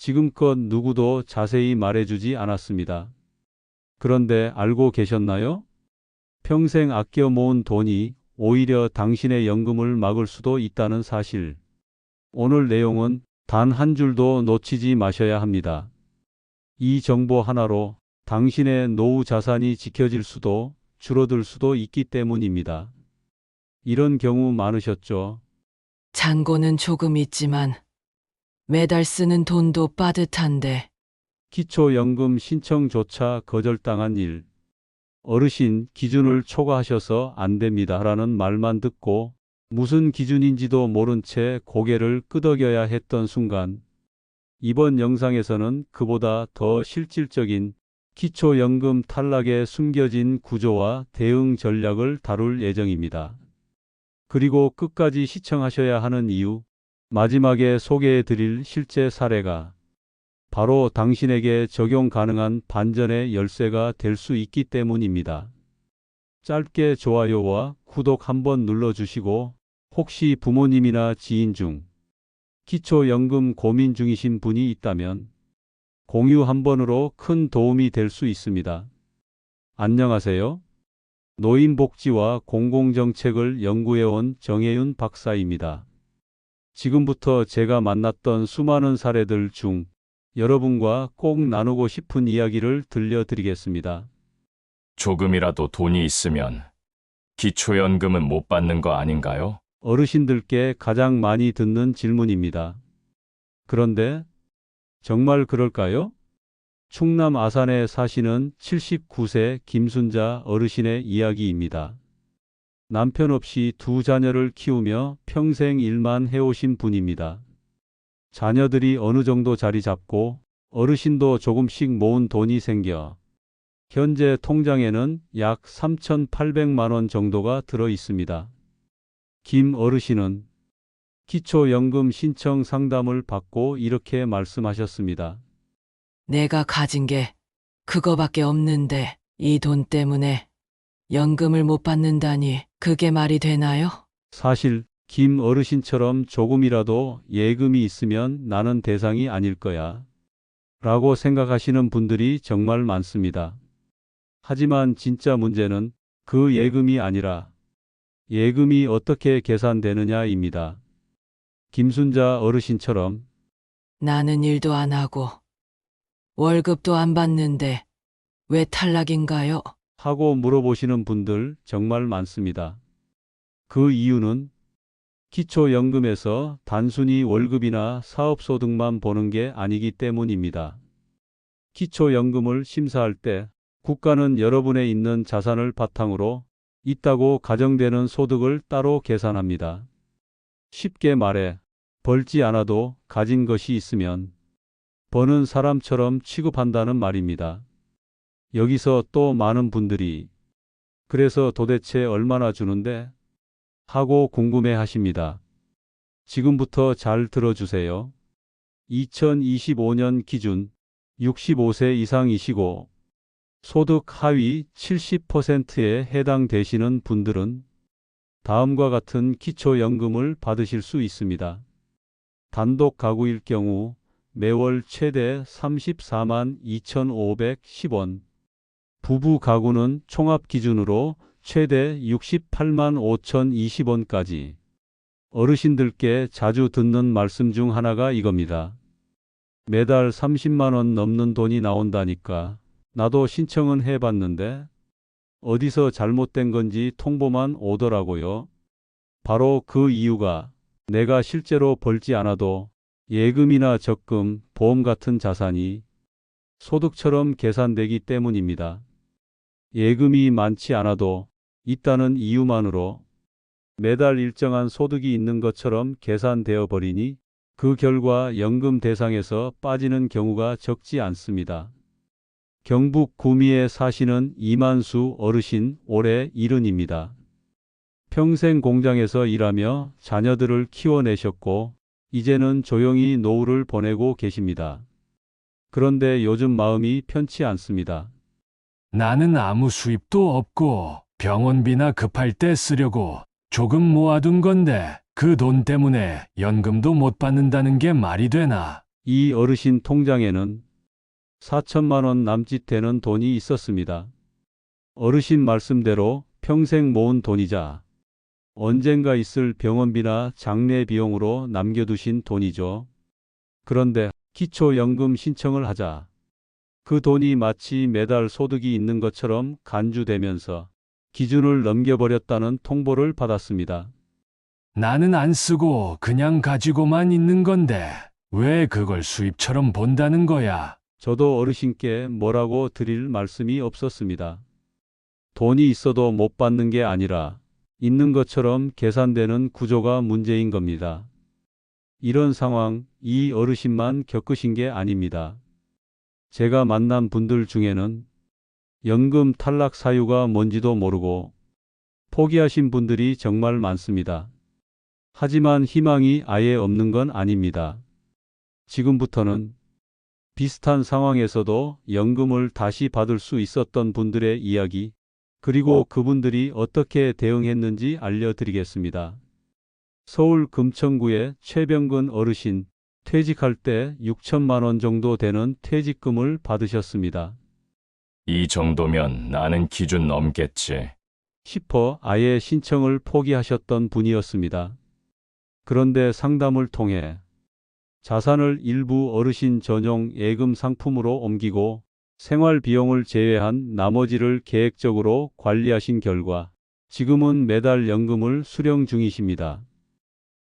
지금껏 누구도 자세히 말해주지 않았습니다. 그런데 알고 계셨나요? 평생 아껴 모은 돈이 오히려 당신의 연금을 막을 수도 있다는 사실. 오늘 내용은 단 한 줄도 놓치지 마셔야 합니다. 이 정보 하나로 당신의 노후 자산이 지켜질 수도 줄어들 수도 있기 때문입니다. 이런 경우 많으셨죠? 잔고는 조금 있지만 매달 쓰는 돈도 빠듯한데. 기초연금 신청조차 거절당한 일. 어르신 기준을 초과하셔서 안 됩니다라는 말만 듣고 무슨 기준인지도 모른 채 고개를 끄덕여야 했던 순간, 이번 영상에서는 그보다 더 실질적인 기초연금 탈락의 숨겨진 구조와 대응 전략을 다룰 예정입니다. 그리고 끝까지 시청하셔야 하는 이유, 마지막에 소개해 드릴 실제 사례가 바로 당신에게 적용 가능한 반전의 열쇠가 될 수 있기 때문입니다. 짧게 좋아요와 구독 한번 눌러주시고, 혹시 부모님이나 지인 중 기초연금 고민 중이신 분이 있다면 공유 한 번으로 큰 도움이 될 수 있습니다. 안녕하세요. 노인복지와 공공정책을 연구해온 정혜윤 박사입니다. 지금부터 제가 만났던 수많은 사례들 중 여러분과 꼭 나누고 싶은 이야기를 들려드리겠습니다. 조금이라도 돈이 있으면 기초연금은 못 받는 거 아닌가요? 어르신들께 가장 많이 듣는 질문입니다. 그런데 정말 그럴까요? 충남 아산에 사시는 79세 김순자 어르신의 이야기입니다. 남편 없이 두 자녀를 키우며 평생 일만 해오신 분입니다. 자녀들이 어느 정도 자리 잡고 어르신도 조금씩 모은 돈이 생겨 현재 통장에는 약 3,800만 원 정도가 들어 있습니다. 김 어르신은 기초연금 신청 상담을 받고 이렇게 말씀하셨습니다. 내가 가진 게 그거밖에 없는데 이 돈 때문에 연금을 못 받는다니 그게 말이 되나요? 사실 김 어르신처럼 조금이라도 예금이 있으면 나는 대상이 아닐 거야 라고 생각하시는 분들이 정말 많습니다. 하지만 진짜 문제는 그 예금이 아니라 예금이 어떻게 계산되느냐입니다. 김순자 어르신처럼 나는 일도 안 하고 월급도 안 받는데 왜 탈락인가요? 하고 물어보시는 분들 정말 많습니다. 그 이유는 기초연금에서 단순히 월급이나 사업소득만 보는 게 아니기 때문입니다. 기초연금을 심사할 때 국가는 여러분의 있는 자산을 바탕으로 있다고 가정되는 소득을 따로 계산합니다. 쉽게 말해 벌지 않아도 가진 것이 있으면 버는 사람처럼 취급한다는 말입니다. 여기서 또 많은 분들이 그래서 도대체 얼마나 주는데? 하고 궁금해 하십니다. 지금부터 잘 들어주세요. 2025년 기준 65세 이상이시고 소득 하위 70%에 해당되시는 분들은 다음과 같은 기초연금을 받으실 수 있습니다. 단독 가구일 경우 매월 최대 34만 2,510원, 부부 가구는 총합 기준으로 최대 68만 5,020원까지. 어르신들께 자주 듣는 말씀 중 하나가 이겁니다. 매달 30만 원 넘는 돈이 나온다니까 나도 신청은 해봤는데 어디서 잘못된 건지 통보만 오더라고요. 바로 그 이유가 내가 실제로 벌지 않아도 예금이나 적금, 보험 같은 자산이 소득처럼 계산되기 때문입니다. 예금이 많지 않아도 있다는 이유만으로 매달 일정한 소득이 있는 것처럼 계산되어 버리니 그 결과 연금 대상에서 빠지는 경우가 적지 않습니다. 경북 구미에 사시는 이만수 어르신 올해 70입니다. 평생 공장에서 일하며 자녀들을 키워내셨고 이제는 조용히 노후를 보내고 계십니다. 그런데 요즘 마음이 편치 않습니다. 나는 아무 수입도 없고 병원비나 급할 때 쓰려고 조금 모아둔 건데 그 돈 때문에 연금도 못 받는다는 게 말이 되나? 이 어르신 통장에는 4천만 원 남짓 되는 돈이 있었습니다. 어르신 말씀대로 평생 모은 돈이자 언젠가 있을 병원비나 장례 비용으로 남겨두신 돈이죠. 그런데 기초연금 신청을 하자 그 돈이 마치 매달 소득이 있는 것처럼 간주되면서 기준을 넘겨버렸다는 통보를 받았습니다. 나는 안 쓰고 그냥 가지고만 있는 건데 왜 그걸 수입처럼 본다는 거야? 저도 어르신께 뭐라고 드릴 말씀이 없었습니다. 돈이 있어도 못 받는 게 아니라 있는 것처럼 계산되는 구조가 문제인 겁니다. 이런 상황 이 어르신만 겪으신 게 아닙니다. 제가 만난 분들 중에는 연금 탈락 사유가 뭔지도 모르고 포기하신 분들이 정말 많습니다. 하지만 희망이 아예 없는 건 아닙니다. 지금부터는 비슷한 상황에서도 연금을 다시 받을 수 있었던 분들의 이야기, 그리고 그분들이 어떻게 대응했는지 알려드리겠습니다. 서울 금천구의 최병근 어르신, 퇴직할 때 6천만 원 정도 되는 퇴직금을 받으셨습니다. 이 정도면 나는 기준 넘겠지. 싶어 아예 신청을 포기하셨던 분이었습니다. 그런데 상담을 통해 자산을 일부 어르신 전용 예금 상품으로 옮기고 생활 비용을 제외한 나머지를 계획적으로 관리하신 결과 지금은 매달 연금을 수령 중이십니다.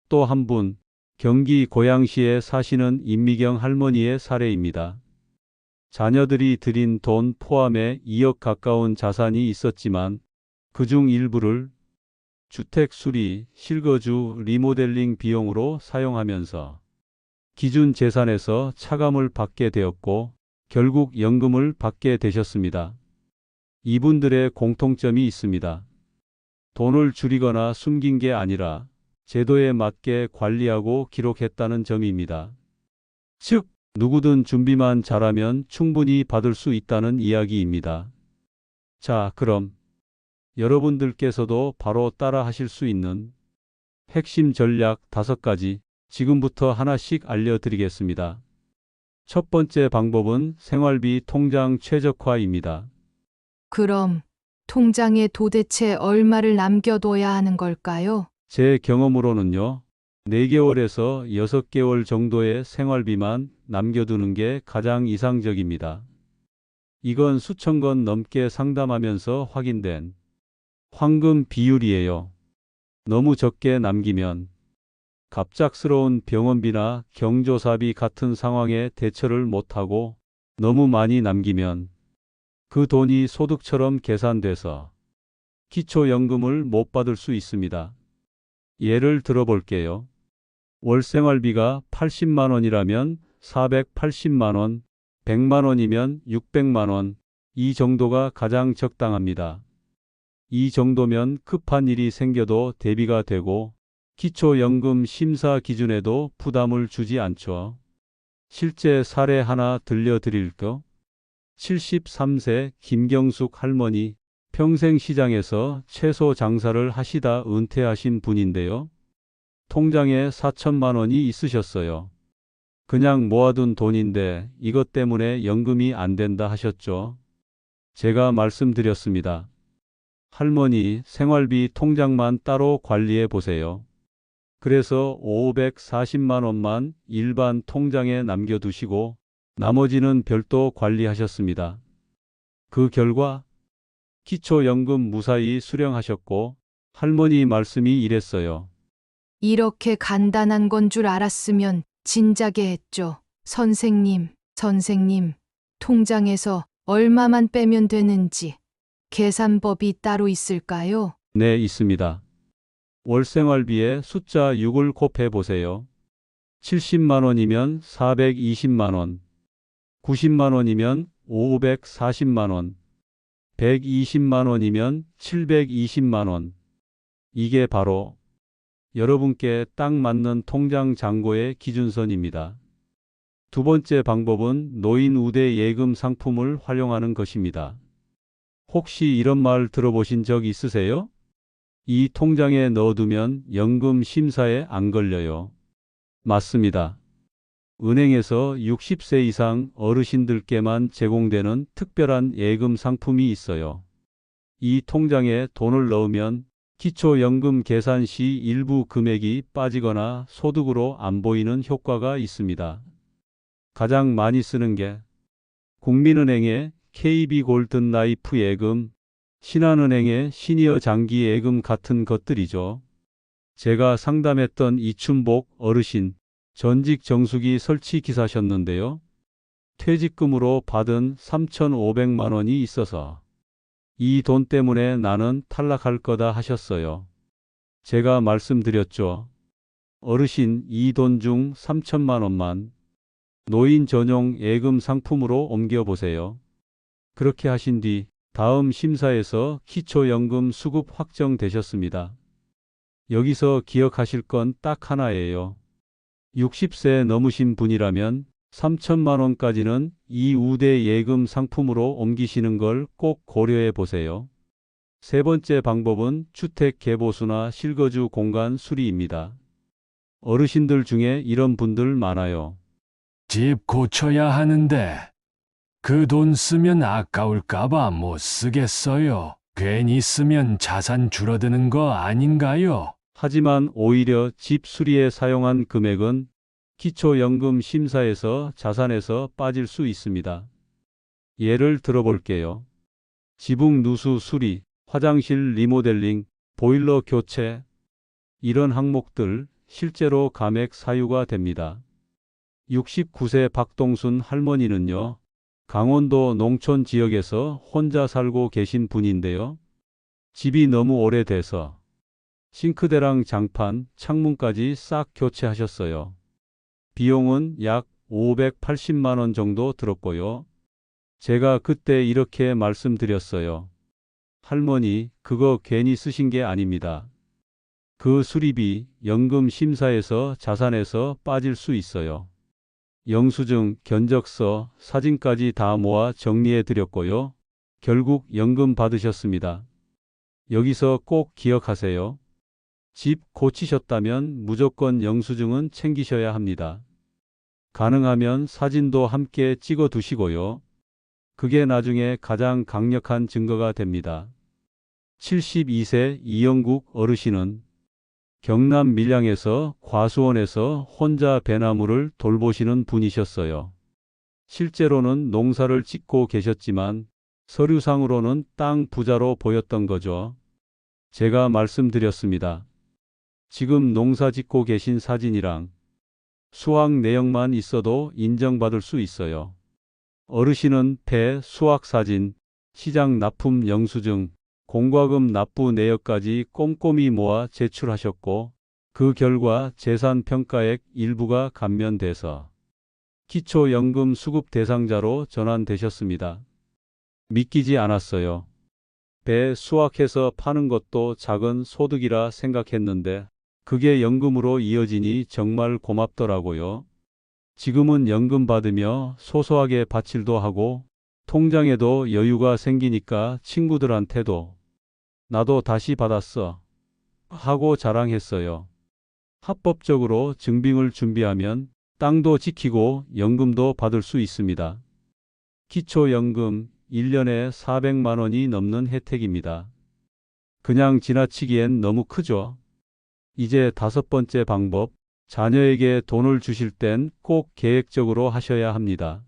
또 한 분, 경기 고양시에 사시는 임미경 할머니의 사례입니다. 자녀들이 들인 돈 포함해 2억 가까운 자산이 있었지만 그중 일부를 주택 수리, 실거주, 리모델링 비용으로 사용하면서 기준 재산에서 차감을 받게 되었고 결국 연금을 받게 되셨습니다. 이분들의 공통점이 있습니다. 돈을 줄이거나 숨긴 게 아니라 제도에 맞게 관리하고 기록했다는 점입니다. 즉, 누구든 준비만 잘하면 충분히 받을 수 있다는 이야기입니다. 자, 그럼 여러분들께서도 바로 따라 하실 수 있는 핵심 전략 5가지 지금부터 하나씩 알려드리겠습니다. 첫 번째 방법은 생활비 통장 최적화입니다. 그럼 통장에 도대체 얼마를 남겨둬야 하는 걸까요? 제 경험으로는요, 4개월에서 6개월 정도의 생활비만 남겨두는 게 가장 이상적입니다. 이건 수천 건 넘게 상담하면서 확인된 황금 비율이에요. 너무 적게 남기면 갑작스러운 병원비나 경조사비 같은 상황에 대처를 못하고 너무 많이 남기면 그 돈이 소득처럼 계산돼서 기초연금을 못 받을 수 있습니다. 예를 들어 볼게요. 월 생활비가 80만 원이라면 480만 원, 100만 원이면 600만 원, 이 정도가 가장 적당합니다. 이 정도면 급한 일이 생겨도 대비가 되고 기초연금 심사 기준에도 부담을 주지 않죠. 실제 사례 하나 들려드릴까? 73세 김경숙 할머니, 평생 시장에서 채소 장사를 하시다 은퇴하신 분인데요. 통장에 4천만 원이 있으셨어요. 그냥 모아둔 돈인데 이것 때문에 연금이 안 된다 하셨죠. 제가 말씀드렸습니다. 할머니, 생활비 통장만 따로 관리해 보세요. 그래서 540만 원만 일반 통장에 남겨두시고 나머지는 별도 관리하셨습니다. 그 결과 기초연금 무사히 수령하셨고 할머니 말씀이 이랬어요. 이렇게 간단한 건 줄 알았으면 진작에 했죠. 선생님, 통장에서 얼마만 빼면 되는지 계산법이 따로 있을까요? 네, 있습니다. 월생활비에 숫자 6을 곱해 보세요. 70만 원이면 420만 원, 90만 원이면 540만 원, 120만 원이면 720만 원. 이게 바로 여러분께 딱 맞는 통장 잔고의 기준선입니다. 두 번째 방법은 노인 우대 예금 상품을 활용하는 것입니다. 혹시 이런 말 들어보신 적 있으세요? 이 통장에 넣어두면 연금 심사에 안 걸려요. 맞습니다. 은행에서 60세 이상 어르신들께만 제공되는 특별한 예금 상품이 있어요. 이 통장에 돈을 넣으면 기초연금 계산 시 일부 금액이 빠지거나 소득으로 안 보이는 효과가 있습니다. 가장 많이 쓰는 게 국민은행의 KB 골든 라이프 예금, 신한은행의 시니어 장기 예금 같은 것들이죠. 제가 상담했던 이춘복 어르신, 전직 정수기 설치 기사셨는데요. 퇴직금으로 받은 3,500만 원이 있어서 이 돈 때문에 나는 탈락할 거다 하셨어요. 제가 말씀드렸죠. 어르신, 이 돈 중 3천만 원만 노인 전용 예금 상품으로 옮겨보세요. 그렇게 하신 뒤 다음 심사에서 기초연금 수급 확정되셨습니다. 여기서 기억하실 건 딱 하나예요. 60세 넘으신 분이라면 3천만 원까지는 이 우대 예금 상품으로 옮기시는 걸 꼭 고려해 보세요. 세 번째 방법은 주택 개보수나 실거주 공간 수리입니다. 어르신들 중에 이런 분들 많아요. 집 고쳐야 하는데 그 돈 쓰면 아까울까봐 못 쓰겠어요. 괜히 쓰면 자산 줄어드는 거 아닌가요? 하지만 오히려 집 수리에 사용한 금액은 기초연금 심사에서 자산에서 빠질 수 있습니다. 예를 들어볼게요. 지붕 누수 수리, 화장실 리모델링, 보일러 교체, 이런 항목들 실제로 감액 사유가 됩니다. 69세 박동순 할머니는요, 강원도 농촌 지역에서 혼자 살고 계신 분인데요. 집이 너무 오래돼서 싱크대랑 장판, 창문까지 싹 교체하셨어요. 비용은 약 580만 원 정도 들었고요. 제가 그때 이렇게 말씀드렸어요. 할머니, 그거 괜히 쓰신 게 아닙니다. 그 수리비 연금 심사에서 자산에서 빠질 수 있어요. 영수증, 견적서, 사진까지 다 모아 정리해 드렸고요. 결국 연금 받으셨습니다. 여기서 꼭 기억하세요. 집 고치셨다면 무조건 영수증은 챙기셔야 합니다. 가능하면 사진도 함께 찍어 두시고요. 그게 나중에 가장 강력한 증거가 됩니다. 72세 이영국 어르신은 경남 밀양에서 과수원에서 혼자 배나무를 돌보시는 분이셨어요. 실제로는 농사를 짓고 계셨지만 서류상으로는 땅 부자로 보였던 거죠. 제가 말씀드렸습니다. 지금 농사 짓고 계신 사진이랑 수확 내역만 있어도 인정받을 수 있어요. 어르신은 배 수확 사진, 시장 납품 영수증, 공과금 납부 내역까지 꼼꼼히 모아 제출하셨고, 그 결과 재산 평가액 일부가 감면돼서 기초연금 수급 대상자로 전환되셨습니다. 믿기지 않았어요. 배 수확해서 파는 것도 작은 소득이라 생각했는데 그게 연금으로 이어지니 정말 고맙더라고요. 지금은 연금 받으며 소소하게 밭일도 하고 통장에도 여유가 생기니까 친구들한테도 나도 다시 받았어 하고 자랑했어요. 합법적으로 증빙을 준비하면 땅도 지키고 연금도 받을 수 있습니다. 기초연금 1년에 400만 원이 넘는 혜택입니다. 그냥 지나치기엔 너무 크죠? 이제 다섯 번째 방법, 자녀에게 돈을 주실 땐 꼭 계획적으로 하셔야 합니다.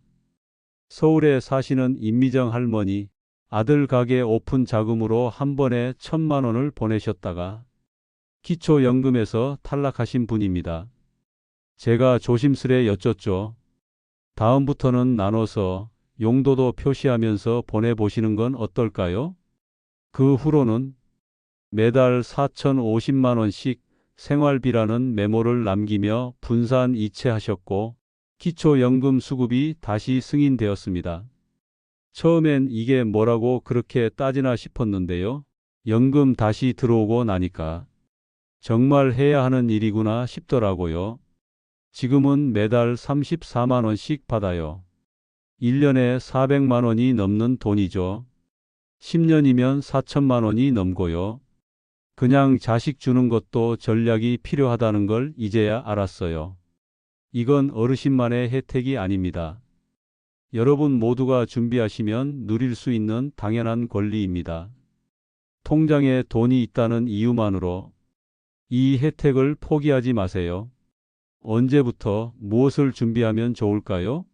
서울에 사시는 임미정 할머니, 아들 가게 오픈 자금으로 한 번에 1,000만 원을 보내셨다가 기초연금에서 탈락하신 분입니다. 제가 조심스레 여쭙죠. 다음부터는 나눠서 용도도 표시하면서 보내보시는 건 어떨까요? 그 후로는 매달 4,050만 원씩 생활비라는 메모를 남기며 분산 이체하셨고 기초연금 수급이 다시 승인되었습니다. 처음엔 이게 뭐라고 그렇게 따지나 싶었는데요. 연금 다시 들어오고 나니까 정말 해야 하는 일이구나 싶더라고요. 지금은 매달 34만 원씩 받아요. 1년에 400만 원이 넘는 돈이죠. 10년이면 4천만 원이 넘고요. 그냥 자식 주는 것도 전략이 필요하다는 걸 이제야 알았어요. 이건 어르신만의 혜택이 아닙니다. 여러분 모두가 준비하시면 누릴 수 있는 당연한 권리입니다. 통장에 돈이 있다는 이유만으로 이 혜택을 포기하지 마세요. 언제부터 무엇을 준비하면 좋을까요?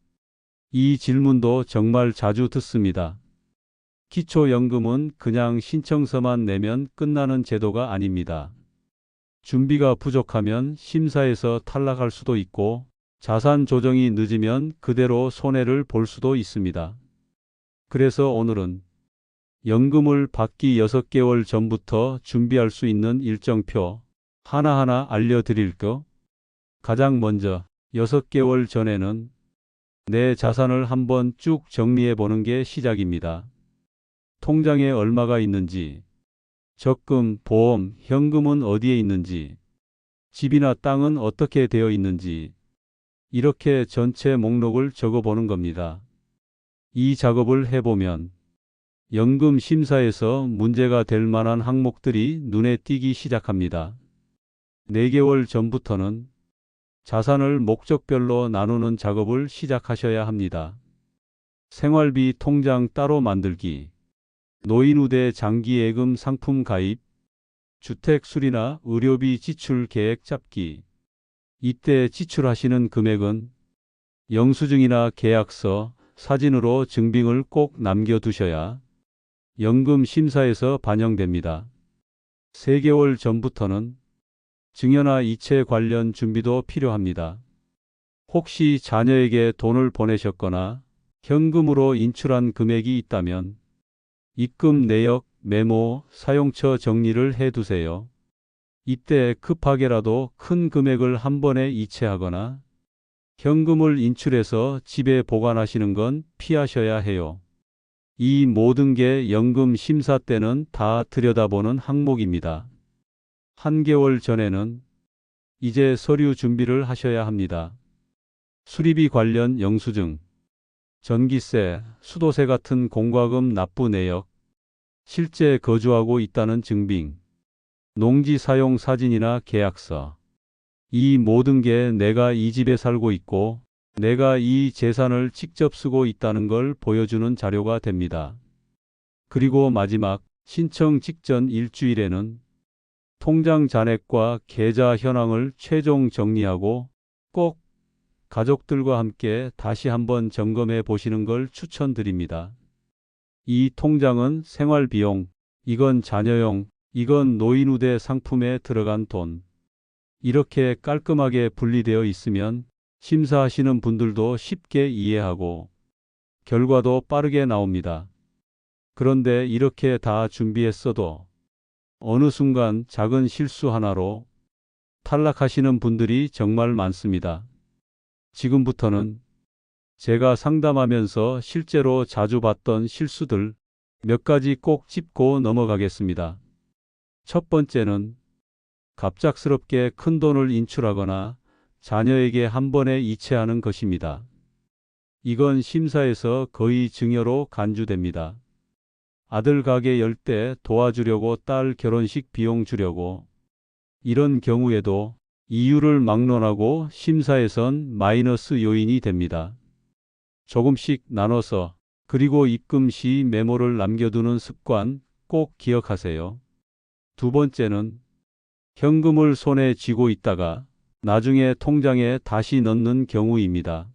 이 질문도 정말 자주 듣습니다. 기초연금은 그냥 신청서만 내면 끝나는 제도가 아닙니다. 준비가 부족하면 심사에서 탈락할 수도 있고 자산 조정이 늦으면 그대로 손해를 볼 수도 있습니다. 그래서 오늘은 연금을 받기 6개월 전부터 준비할 수 있는 일정표 하나하나 알려드릴게요. 가장 먼저 6개월 전에는 내 자산을 한번 쭉 정리해 보는 게 시작입니다. 통장에 얼마가 있는지, 적금, 보험, 현금은 어디에 있는지, 집이나 땅은 어떻게 되어 있는지, 이렇게 전체 목록을 적어보는 겁니다. 이 작업을 해보면 연금 심사에서 문제가 될 만한 항목들이 눈에 띄기 시작합니다. 4개월 전부터는 자산을 목적별로 나누는 작업을 시작하셔야 합니다. 생활비 통장 따로 만들기, 노인우대 장기예금 상품 가입, 주택 수리나 의료비 지출 계획 잡기. 이때 지출하시는 금액은 영수증이나 계약서, 사진으로 증빙을 꼭 남겨두셔야 연금 심사에서 반영됩니다. 3개월 전부터는 증여나 이체 관련 준비도 필요합니다. 혹시 자녀에게 돈을 보내셨거나 현금으로 인출한 금액이 있다면 입금 내역, 메모, 사용처 정리를 해두세요. 이때 급하게라도 큰 금액을 한 번에 이체하거나 현금을 인출해서 집에 보관하시는 건 피하셔야 해요. 이 모든 게 연금 심사 때는 다 들여다보는 항목입니다. 1개월 전에는 이제 서류 준비를 하셔야 합니다. 수리비 관련 영수증, 전기세, 수도세 같은 공과금 납부 내역, 실제 거주하고 있다는 증빙, 농지 사용 사진이나 계약서. 이 모든 게 내가 이 집에 살고 있고 내가 이 재산을 직접 쓰고 있다는 걸 보여주는 자료가 됩니다. 그리고 마지막 신청 직전 일주일에는 통장 잔액과 계좌 현황을 최종 정리하고 꼭 가족들과 함께 다시 한번 점검해 보시는 걸 추천드립니다. 이 통장은 생활비용, 이건 자녀용, 이건 노인우대 상품에 들어간 돈. 이렇게 깔끔하게 분리되어 있으면 심사하시는 분들도 쉽게 이해하고 결과도 빠르게 나옵니다. 그런데 이렇게 다 준비했어도 어느 순간 작은 실수 하나로 탈락하시는 분들이 정말 많습니다. 지금부터는 제가 상담하면서 실제로 자주 봤던 실수들 몇 가지 꼭 짚고 넘어가겠습니다. 첫 번째는 갑작스럽게 큰 돈을 인출하거나 자녀에게 한 번에 이체하는 것입니다. 이건 심사에서 거의 증여로 간주됩니다. 아들 가게 열 때 도와주려고 딸 결혼식 비용 주려고. 이런 경우에도 이유를 막론하고 심사에선 마이너스 요인이 됩니다. 조금씩 나눠서 그리고 입금 시 메모를 남겨두는 습관 꼭 기억하세요. 두 번째는 현금을 손에 쥐고 있다가 나중에 통장에 다시 넣는 경우입니다.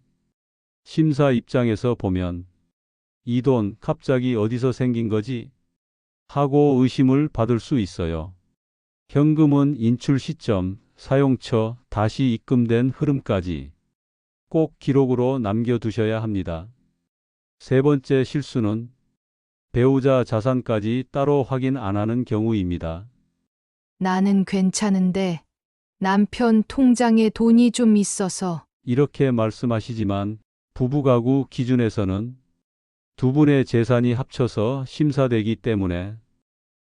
심사 입장에서 보면 이 돈 갑자기 어디서 생긴 거지? 하고 의심을 받을 수 있어요. 현금은 인출 시점, 사용처, 다시 입금된 흐름까지 꼭 기록으로 남겨두셔야 합니다. 세 번째 실수는 배우자 자산까지 따로 확인 안 하는 경우입니다. 나는 괜찮은데 남편 통장에 돈이 좀 있어서. 이렇게 말씀하시지만 부부가구 기준에서는 두 분의 재산이 합쳐서 심사되기 때문에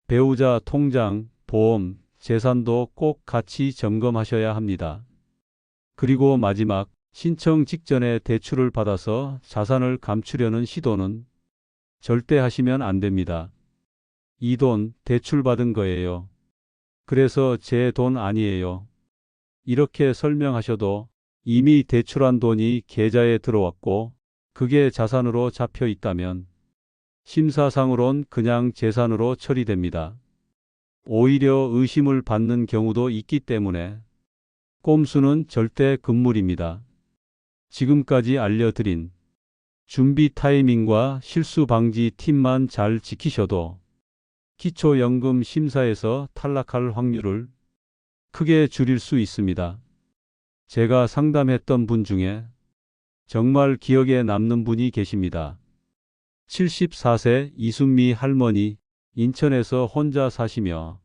배우자 통장, 보험, 재산도 꼭 같이 점검하셔야 합니다. 그리고 마지막, 신청 직전에 대출을 받아서 자산을 감추려는 시도는 절대 하시면 안 됩니다. 이 돈 대출받은 거예요. 그래서 제 돈 아니에요. 이렇게 설명하셔도 이미 대출한 돈이 계좌에 들어왔고 그게 자산으로 잡혀 있다면 심사상으론 그냥 재산으로 처리됩니다. 오히려 의심을 받는 경우도 있기 때문에 꼼수는 절대 금물입니다. 지금까지 알려드린 준비 타이밍과 실수 방지 팁만 잘 지키셔도 기초연금 심사에서 탈락할 확률을 크게 줄일 수 있습니다. 제가 상담했던 분 중에 정말 기억에 남는 분이 계십니다. 74세 이순미 할머니, 인천에서 혼자 사시며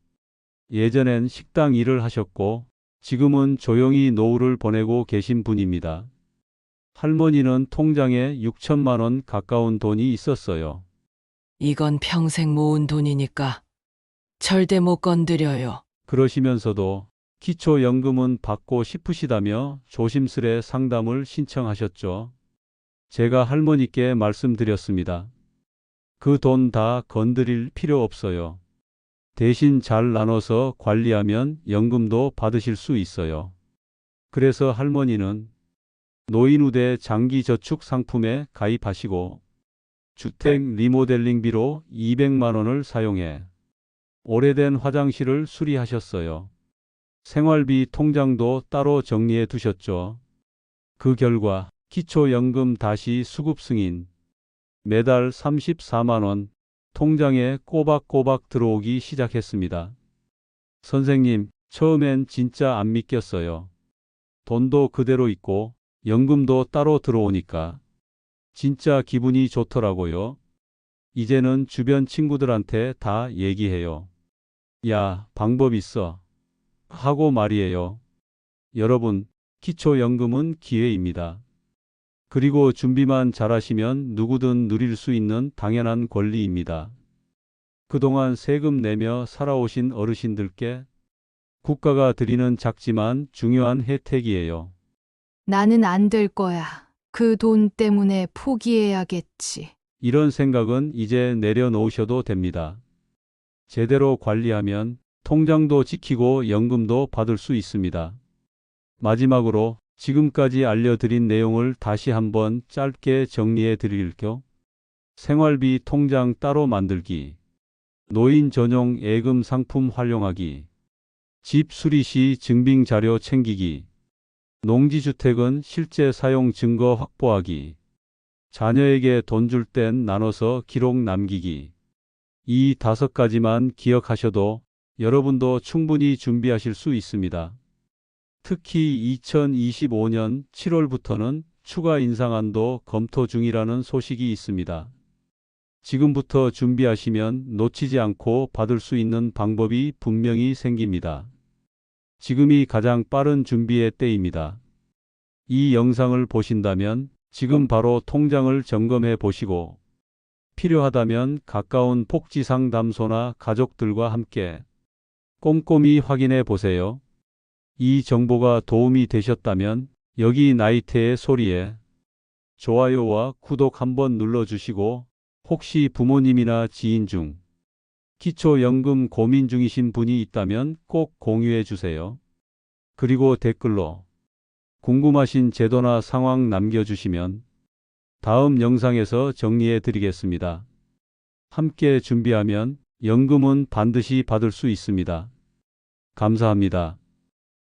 예전엔 식당 일을 하셨고 지금은 조용히 노후를 보내고 계신 분입니다. 할머니는 통장에 6천만 원 가까운 돈이 있었어요. 이건 평생 모은 돈이니까 절대 못 건드려요. 그러시면서도 기초연금은 받고 싶으시다며 조심스레 상담을 신청하셨죠. 제가 할머니께 말씀드렸습니다. 그 돈 다 건드릴 필요 없어요. 대신 잘 나눠서 관리하면 연금도 받으실 수 있어요. 그래서 할머니는 노인우대 장기저축 상품에 가입하시고 주택 리모델링비로 200만 원을 사용해 오래된 화장실을 수리하셨어요. 생활비 통장도 따로 정리해 두셨죠. 그 결과 기초연금 다시 수급 승인, 매달 34만 원 통장에 꼬박꼬박 들어오기 시작했습니다. 선생님, 처음엔 진짜 안 믿겼어요. 돈도 그대로 있고 연금도 따로 들어오니까 진짜 기분이 좋더라고요. 이제는 주변 친구들한테 다 얘기해요. 야, 방법 있어. 하고 말이에요. 여러분, 기초연금은 기회입니다. 그리고 준비만 잘하시면 누구든 누릴 수 있는 당연한 권리입니다. 그동안 세금 내며 살아오신 어르신들께 국가가 드리는 작지만 중요한 혜택이에요. 나는 안 될 거야. 그 돈 때문에 포기해야겠지. 이런 생각은 이제 내려놓으셔도 됩니다. 제대로 관리하면 통장도 지키고 연금도 받을 수 있습니다. 마지막으로 지금까지 알려드린 내용을 다시 한번 짧게 정리해 드릴게요. 생활비 통장 따로 만들기, 노인 전용 예금 상품 활용하기, 집 수리 시 증빙 자료 챙기기, 농지주택은 실제 사용 증거 확보하기, 자녀에게 돈 줄 땐 나눠서 기록 남기기. 이 5가지만 기억하셔도 여러분도 충분히 준비하실 수 있습니다. 특히 2025년 7월부터는 추가 인상안도 검토 중이라는 소식이 있습니다. 지금부터 준비하시면 놓치지 않고 받을 수 있는 방법이 분명히 생깁니다. 지금이 가장 빠른 준비의 때입니다. 이 영상을 보신다면 지금 바로 통장을 점검해 보시고 필요하다면 가까운 복지상담소나 가족들과 함께 꼼꼼히 확인해 보세요. 이 정보가 도움이 되셨다면 여기 나이테의 소리에 좋아요와 구독 한번 눌러주시고 혹시 부모님이나 지인 중 기초연금 고민 중이신 분이 있다면 꼭 공유해 주세요. 그리고 댓글로 궁금하신 제도나 상황 남겨주시면 다음 영상에서 정리해 드리겠습니다. 함께 준비하면 연금은 반드시 받을 수 있습니다. 감사합니다.